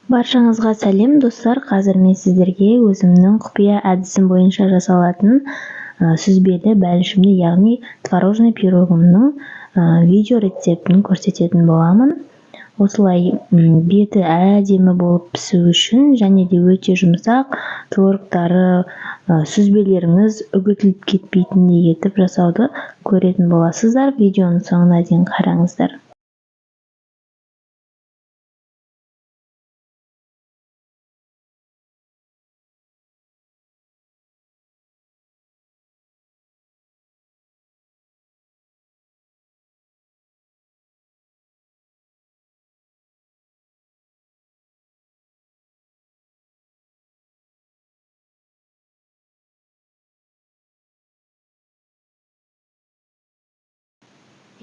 Баршаңызға сәлем достар. Қазір мен сіздерге өзімнің құпия әдісім бойынша жасалатын сүзбелі бәлішімді, яғни творожный пирогымның видео рецептін көрсететін боламын. Осылай беті әдемі болып пісу үшін және де өте жұмсақ, творогтары, сүзбелеріңіз үгітіліп кетпейтіндей етіп жасауды көретін боласыздар. Видеоның соңына дейін қараңыздар.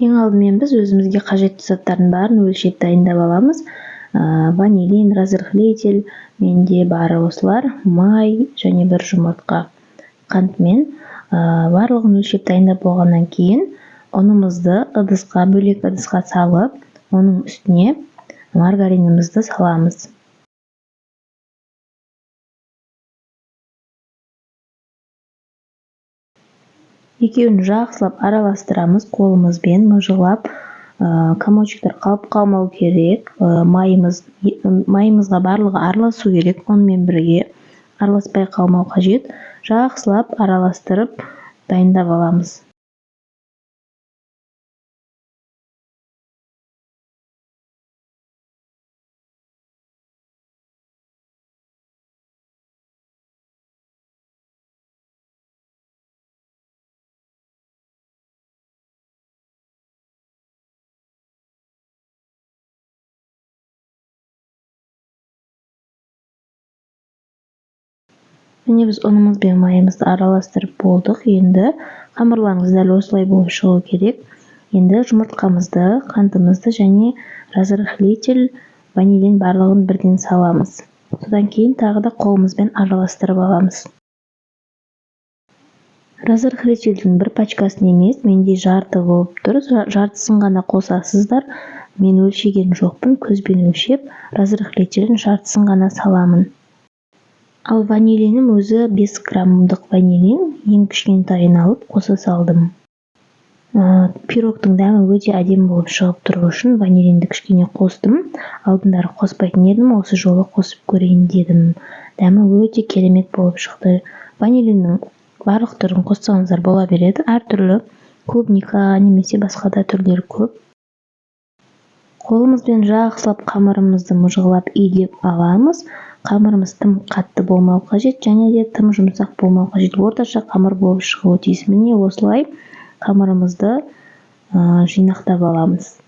Ең алдымен біз өзімізге қажетті заттардың барын өлшеп дайындап аламыз. Ванилин, разрыхлитель, менде бары осылар, май және бір жұмыртқа қантымен. Барлығын өлшеп дайындап болғаннан кейін ұнымызды бөлек ыдысқа салып, оның үстіне маргаринімізді саламыз. Екеуін жақсылап араластырамыз, қолымызбен мыжылап, комочектер қалып қалмау керек. Майымызға барлығы араласу керек, онымен бірге араласпай қалмау қажет. Жақсылап араластырып дайындап аламыз. Міне біз ұнымыз бен майымызды араластырып болдық. Енді қамырларыңыз дәл осылай болып шығу керек. Енді жұмыртқамызды, қантымызды және разрыхлитель, ванилин барлығын бірден саламыз. Содан кейін тағы да қолымызбен араластырып аламыз. Разрыхлительдің бір пачкасын емес, менде жарты болып тұр. Жартысын ғана қосасыздар. Мен өлшеген жоқпын, көзбен өлшеп, разрыхлительдің жартысын ғана саламын. Ал ванилинім өзі 5 граммдық ванилин, ең кішкентайын алып қоса салдым. Пирогтың дәмі өте әдемі болып шығып тұру үшін ванилинді кішкене қостым. Алдындары қоспайтын едім, осы жолы қосып көрейін дедім. Дәмі өте керемет болып шықты. Ванилиннің барлық түрін қоссаңыздар бола береді. Әртүрлі клубника немесе басқа да түрлері көп. Қолымызбен жақсылап қамырымызды мыжғылап илеп аламыз. Қамырымыз тым қатты болмау қажет, және де тым жұмсақ болмау қажет. Орташа қамыр болып шығуы тиіс. Міне осылай қамырымызды жинақтап аламыз.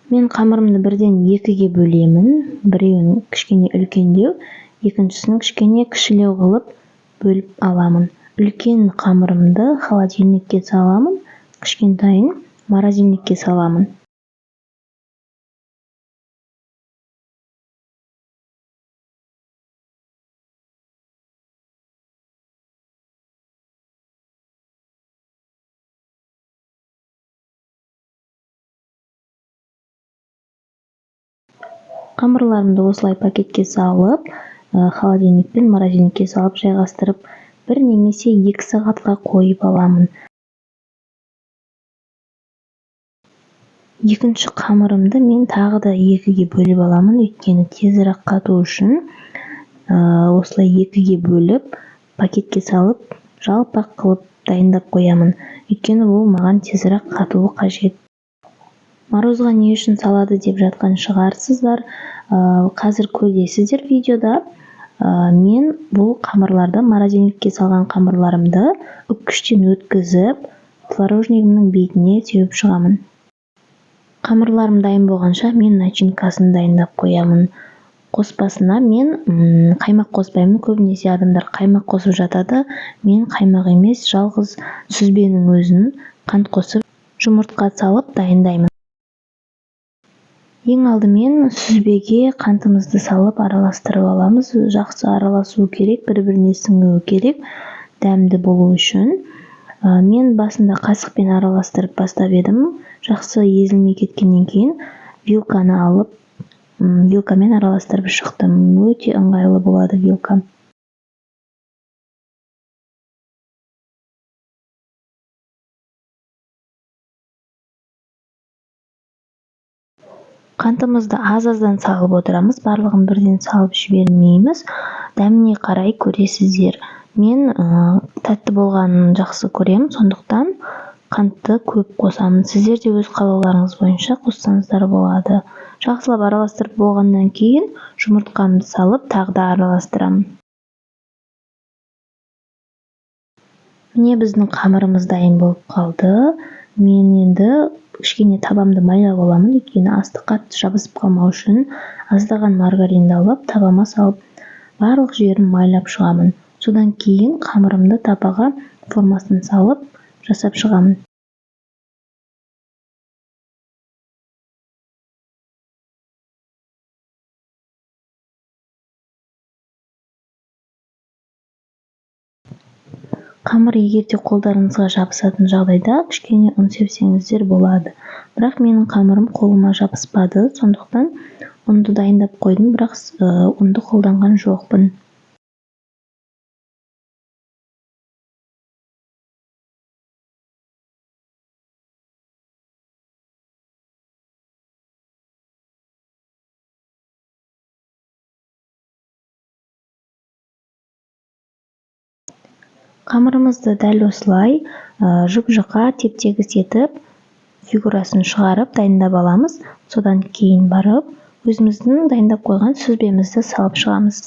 Мен қамырымды бірден екіге бөлемін. Біреуін кішкене үлкендеу, екіншісін кішкене кішілеу қылып бөліп аламын. Үлкен қамырымды холодильникке саламын, кішкентайын морозильникке саламын. Қамырларымды осылай пакетке салып, холодильник пен морозильникке салып жайғастырып, бір немесе 2 сағатқа қойып аламын. Екінші қамырымды мен тағы да екіге бөліп аламын, өйткені тезірек қату үшін осылай екіге бөліп, пакетке салып, жалпақ қылып дайындап қоямын. Өйткені ол маған тезірек қатуы қажет. Морозға не үшін салады деп жатқан шығарсыздар. Қазір көресіздер видеода. Мен бұл қамырларды, морозильникке салған қамырларымды үккіштен өткізіп, творожнигімнің бетіне сеуіп шығамын. Қамырларым дайын болғанша мен начинкасын дайындап қоямын. Қоспасына мен қаймақ қоспаймын. Көбінесе адамдар қаймақ қосып жатады. Мен қаймақ емес, жалғыз сүзбенің өзін қант қосып, жұмыртқа салып дайындаймын. Ең алдымен сүзбеге қантымызды салып араластырып аламыз. Жақсы араласу керек, бір-біріне сіңуі керек, дәмді болу үшін. Мен басында қасықпен араластырып бастап едім. Жақсы езілмей кеткеннен кейін вилканы алып, вилкамен араластырып шықтым. Өте ыңғайлы болады вилка. Қантымызды аз-аздан салып отырамыз, барлығын бірден салып жібермейміз. Дәміне қарай көресіздер. Мен тәтті болғанын жақсы көремін, сондықтан қантты көп қосамын. Сіздер де өз қалауларыңыз бойынша қоссаңыздар болады. Жақсылап араластырып болғаннан кейін жұмыртқамды салып, тағы да араластырамын. Міне біздің қамырымыз дайын болып қалды. Мен енді кішкене табамды майлап аламын, өйткені асты қатты жабысып қалмау үшін аздаған маргаринді алып, табама салып, барлық жерін майлап шығамын. Содан кейін қамырымды табаға формасын салып, жасап шығамын. Қамыр егерде қолдарыңызға жабысатын жағдайда кішкене ұн сепсеңіздер болады. Бірақ менің қамырым қолыма жабыспады, сондықтан ұнды дайындап қойдым, бірақ ұнды қолданған жоқпын. Қамырымызды дәл осылай жұп-жұқа теп-тегіс етіп, фигурасын шығарып дайындап аламыз. Содан кейін барып, өзіміздің дайындап қойған сүзбемізді салып шығамыз.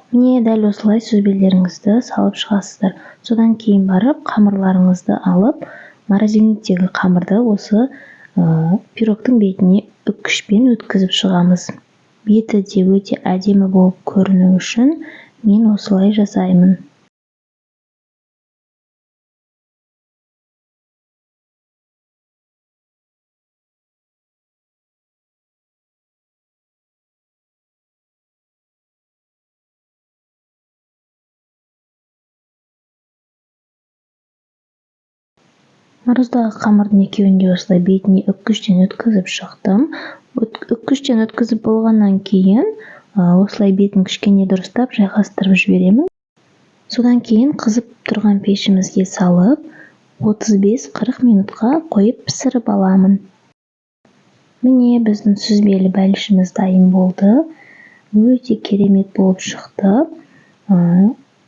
Міне дәл осылай сүзбелеріңізді салып шығасыздар. Содан кейін барып қамырларыңызды алып, морозильниктегі қамырды осы пирогтың бетіне үккішпен өткізіп шығамыз. Беті де өте әдемі болып көріну үшін мен осылай жасаймын. Нараздағы қамырдың екеуін де осылай бетіне үккіштен өткізіп шықтым. Үккіштен өткізіп болғаннан кейін осылай бетін кішкене дұрыстап жайғастырып жіберемін. Содан кейін қызып тұрған пешімізге салып, 35-40 минутқа қойып пісіріп аламын. Міне біздің сүзбелі бәлішіміз дайын болды. Өте керемет болып шықты.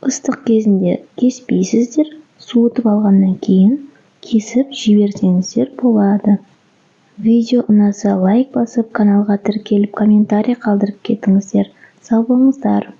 Ыстық кезінде кеспейсіздер, суытып алғаннан кейін кесіп жіберсеңіздер болады. Видео ұнаса лайк басып, каналға тіркеліп, комментарий қалдырып кетіңіздер. Сау болыңыздар.